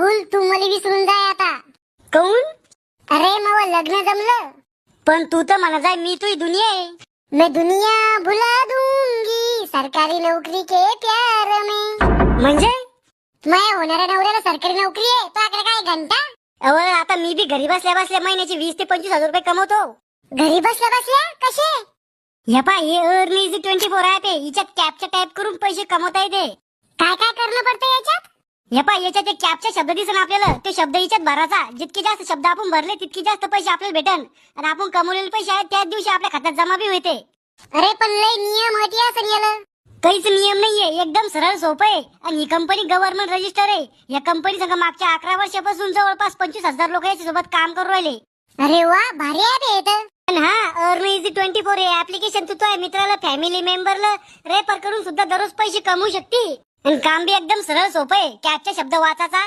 राहुल तू मला विसरून जाय आता. काऊन? अरे मग लग्न जमलं. पण तू तर म्हणा जाय मी तुझी दुनिया आहे. मैं दुनिया भुला दूंगी सरकारी नौकरी के प्यार में. म्हणजे माझ्या होणाऱ्या नवऱ्याला सरकारी नोकरी आहे, तो आकडे काय घंटा. अव आता मी बी घरी बसल्या बसल्या महिन्याची 20 ते 25,000 रुपये कमवतो. घरी बसल्या बसल्या कसे? ह्या पा हे अर्न इझी 24 ऍप आहे. हिच्यात कॅपचा टाईप करून पैसे कमवता येते. काय काय करणं पडतं याच्यात? ह्या पा याच्यात एक कॅपचा शब्द दिसन आपल्याला, तो शब्द हिच्यात भरायचा. जितके जास्त शब्द आपण भरले तितके जास्त पैसे आपल्याला भेटन. आणि आपण कमवलेले पैसे आहेत त्याच दिवशी आपल्या खात्यात जमा बी होते. अरे पण लय नियम होती असं याला. काहीच नियम नाहीये, एकदम सरळ सोपं आहे. आणि ही कंपनी गव्हर्नमेंट रजिस्टर आहे. या कंपनी संग मागच्या 11 वर्षापासून जवळपास 25,000 लोक याच्या सोबत काम करू राहिले. अरे वा भारी आहे हे तर. पण हा अर्न इझी 24 हे ऍप्लिकेशन तू तुझ्या मित्राला फॅमिली मेंबरला रेफर करून सुद्धा दररोज पैसे कमवू शकते. आणि काम बी एकदम सरळ सोपं आहे. कॅपचा शब्द वाचायचा,